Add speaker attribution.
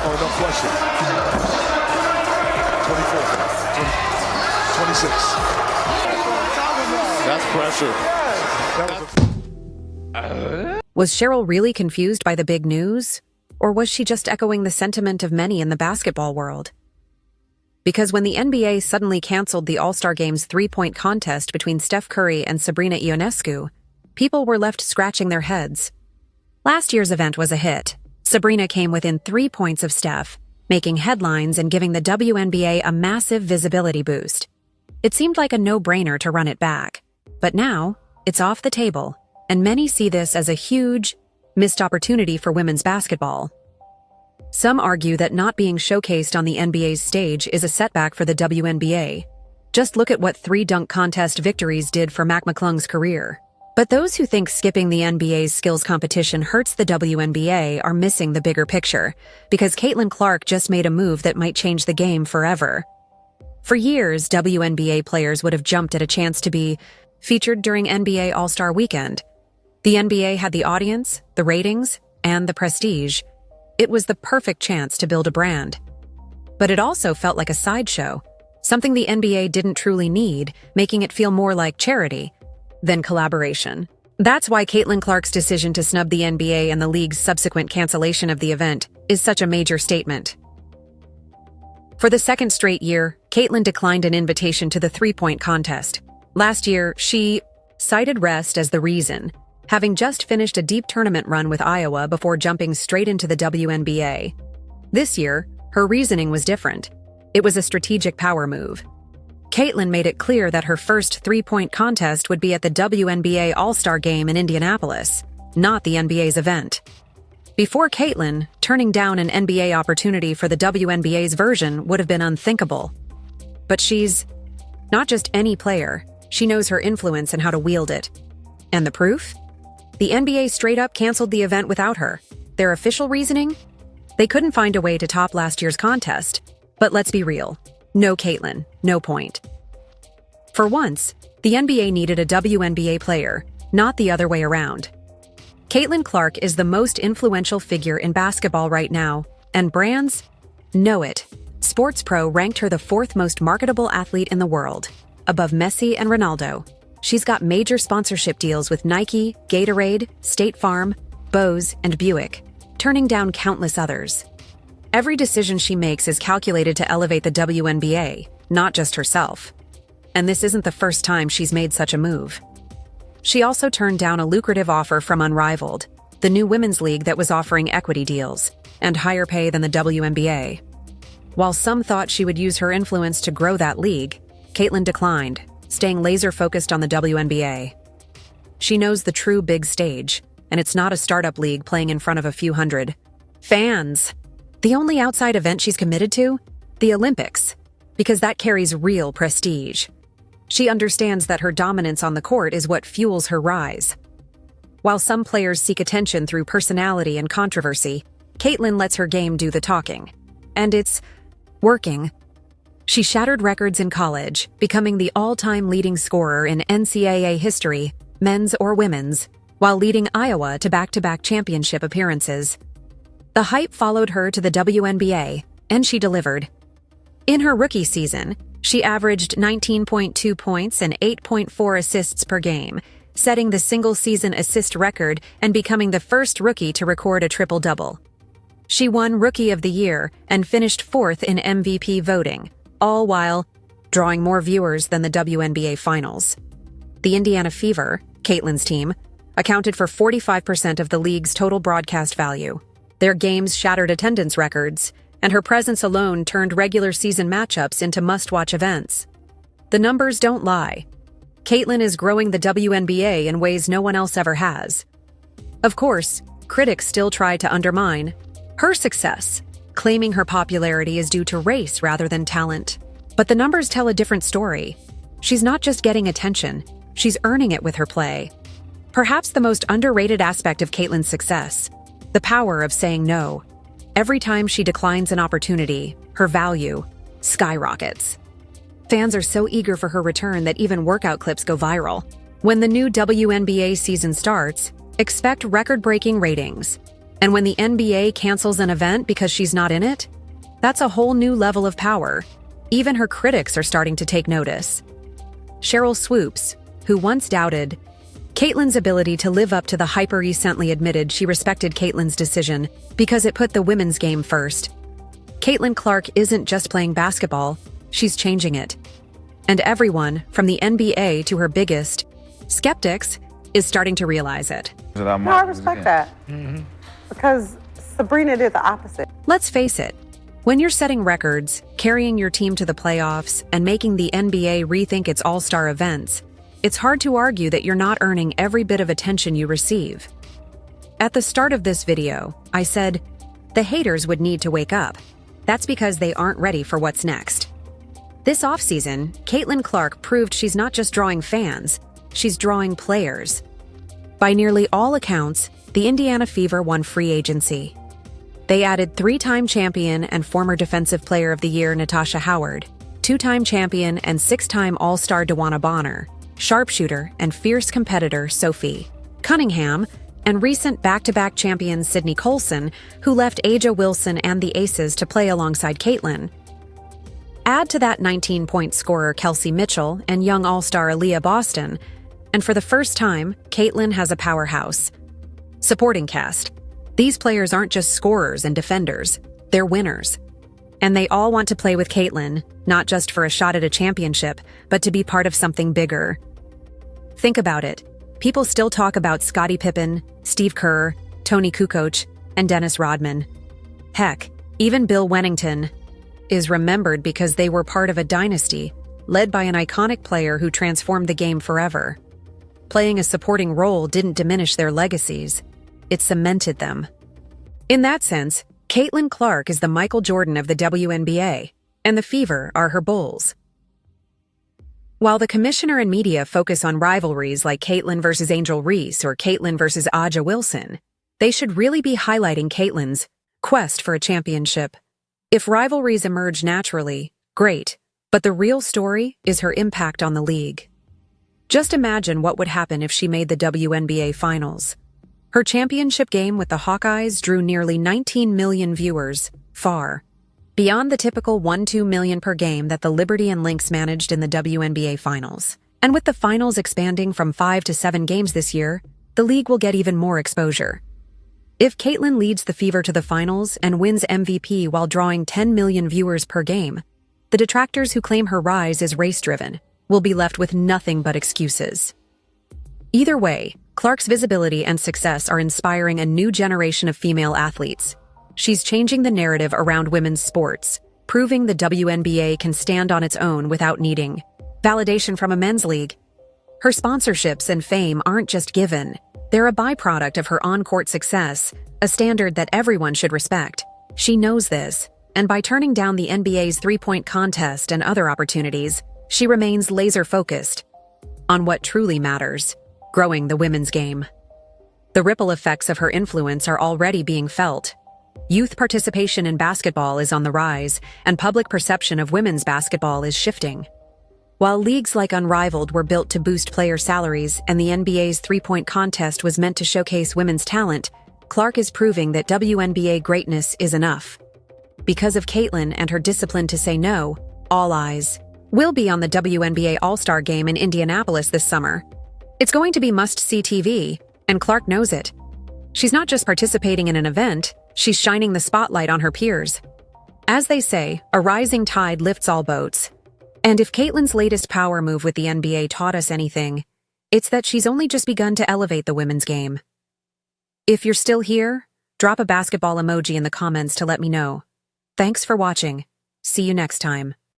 Speaker 1: Oh, no question.
Speaker 2: 24, 26. That's pressure.
Speaker 3: Was Cheryl really confused by the big news? Or was she just echoing the sentiment of many in the basketball world? Because when the NBA suddenly canceled the All-Star Game's three-point contest between Steph Curry and Sabrina Ionescu, people were left scratching their heads. Last year's event was a hit. Sabrina came within 3 points of Steph, making headlines and giving the WNBA a massive visibility boost. It seemed like a no-brainer to run it back. But now, it's off the table, and many see this as a huge, missed opportunity for women's basketball. Some argue that not being showcased on the NBA's stage is a setback for the WNBA. Just look at what 3 dunk contest victories did for Mac McClung's career. But those who think skipping the NBA's skills competition hurts the WNBA are missing the bigger picture, because Caitlin Clark just made a move that might change the game forever. For years, WNBA players would have jumped at a chance to be featured during NBA All-Star Weekend. The NBA had the audience, the ratings, and the prestige. It was the perfect chance to build a brand. But it also felt like a sideshow, something the NBA didn't truly need, making it feel more like charity than collaboration. That's why Caitlin Clark's decision to snub the NBA and the league's subsequent cancellation of the event is such a major statement. For the second straight year, Caitlin declined an invitation to the three-point contest. Last year, she cited rest as the reason, having just finished a deep tournament run with Iowa before jumping straight into the WNBA. This year, her reasoning was different. It was a strategic power move. Caitlin made it clear that her first three-point contest would be at the WNBA All-Star Game in Indianapolis, not the NBA's event. Before Caitlin, turning down an NBA opportunity for the WNBA's version would have been unthinkable. But she's not just any player, she knows her influence and how to wield it. And the proof? The NBA straight up canceled the event without her. Their official reasoning? They couldn't find a way to top last year's contest. But let's be real. No Caitlin, no point. For once, the NBA needed a WNBA player, not the other way around. Caitlin Clark is the most influential figure in basketball right now, and brands know it. Sports Pro ranked her the 4th most marketable athlete in the world, above Messi and Ronaldo. She's got major sponsorship deals with Nike, Gatorade, State Farm, Bose, and Buick, turning down countless others. Every decision she makes is calculated to elevate the WNBA, not just herself. And this isn't the first time she's made such a move. She also turned down a lucrative offer from Unrivaled, the new women's league that was offering equity deals and higher pay than the WNBA. While some thought she would use her influence to grow that league, Caitlin declined, staying laser-focused on the WNBA. She knows the true big stage, and it's not a startup league playing in front of a few hundred fans. The only outside event she's committed to? The Olympics, because that carries real prestige. She understands that her dominance on the court is what fuels her rise. While some players seek attention through personality and controversy, Caitlin lets her game do the talking. And it's working. She shattered records in college, becoming the all-time leading scorer in NCAA history, men's or women's, while leading Iowa to back-to-back championship appearances. The hype followed her to the WNBA, and she delivered. In her rookie season, she averaged 19.2 points and 8.4 assists per game, setting the single-season assist record and becoming the first rookie to record a triple-double. She won Rookie of the Year and finished 4th in MVP voting, all while drawing more viewers than the WNBA Finals. The Indiana Fever, Caitlin's team, accounted for 45% of the league's total broadcast value. Their games shattered attendance records, and her presence alone turned regular season matchups into must-watch events. The numbers don't lie. Caitlin is growing the WNBA in ways no one else ever has. Of course, critics still try to undermine her success, claiming her popularity is due to race rather than talent. But the numbers tell a different story. She's not just getting attention, she's earning it with her play. Perhaps the most underrated aspect of Caitlin's success: the power of saying no. Every time she declines an opportunity, her value skyrockets. Fans are so eager for her return that even workout clips go viral. When the new WNBA season starts, expect record-breaking ratings. And when the NBA cancels an event because she's not in it, that's a whole new level of power. Even her critics are starting to take notice. Cheryl Swoops, who once doubted Caitlyn's ability to live up to the hype, recently admitted she respected Caitlyn's decision because it put the women's game first. Caitlyn Clark isn't just playing basketball, she's changing it. And everyone, from the NBA to her biggest skeptics, is starting to realize it.
Speaker 1: No, I respect that. Because Sabrina did the opposite.
Speaker 3: Let's face it, when you're setting records, carrying your team to the playoffs, and making the NBA rethink its all-star events, it's hard to argue that you're not earning every bit of attention you receive. At the start of this video, I said, the haters would need to wake up. That's because they aren't ready for what's next. This offseason, Caitlyn Clark proved she's not just drawing fans, she's drawing players. By nearly all accounts, the Indiana Fever won free agency. They added 3-time champion and former Defensive Player of the Year Natasha Howard, 2-time champion and 6-time All-Star DeWanna Bonner, sharpshooter and fierce competitor Sophie Cunningham, and recent back-to-back champion Sydney Colson, who left Aja Wilson and the Aces to play alongside Caitlyn. Add to that 19-point scorer Kelsey Mitchell and young All-Star Aaliyah Boston, and for the first time, Caitlyn has a powerhouse. Supporting cast. These players aren't just scorers and defenders, they're winners. And they all want to play with Caitlyn, not just for a shot at a championship, but to be part of something bigger. Think about it. People still talk about Scottie Pippen, Steve Kerr, Tony Kukoc, and Dennis Rodman. Heck, even Bill Wennington is remembered because they were part of a dynasty, led by an iconic player who transformed the game forever. Playing a supporting role didn't diminish their legacies, it cemented them. In that sense, Caitlyn Clark is the Michael Jordan of the WNBA, and the Fever are her Bulls. While the commissioner and media focus on rivalries like Caitlyn versus Angel Reese or Caitlyn versus Aja Wilson, they should really be highlighting Caitlyn's quest for a championship. If rivalries emerge naturally, great, but the real story is her impact on the league. Just imagine what would happen if she made the WNBA Finals. Her championship game with the Hawkeyes drew nearly 19 million viewers, far beyond the typical 1-2 million per game that the Liberty and Lynx managed in the WNBA Finals. And with the finals expanding from 5 to 7 games this year, the league will get even more exposure. If Caitlyn leads the Fever to the finals and wins MVP while drawing 10 million viewers per game, the detractors who claim her rise is race-driven will be left with nothing but excuses. Either way, Clark's visibility and success are inspiring a new generation of female athletes. She's changing the narrative around women's sports, proving the WNBA can stand on its own without needing validation from a men's league. Her sponsorships and fame aren't just given, they're a byproduct of her on-court success, a standard that everyone should respect. She knows this, and by turning down the NBA's three-point contest and other opportunities, she remains laser-focused on what truly matters: growing the women's game. The ripple effects of her influence are already being felt. Youth participation in basketball is on the rise, and public perception of women's basketball is shifting. While leagues like Unrivaled were built to boost player salaries and the NBA's three-point contest was meant to showcase women's talent, Clark is proving that WNBA greatness is enough. Because of Caitlyn and her discipline to say no, all eyes will be on the WNBA All-Star Game in Indianapolis this summer. It's going to be must-see TV, and Clark knows it. She's not just participating in an event, she's shining the spotlight on her peers. As they say, a rising tide lifts all boats. And if Caitlyn's latest power move with the NBA taught us anything, it's that she's only just begun to elevate the women's game. If you're still here, drop a basketball emoji in the comments to let me know. Thanks for watching. See you next time.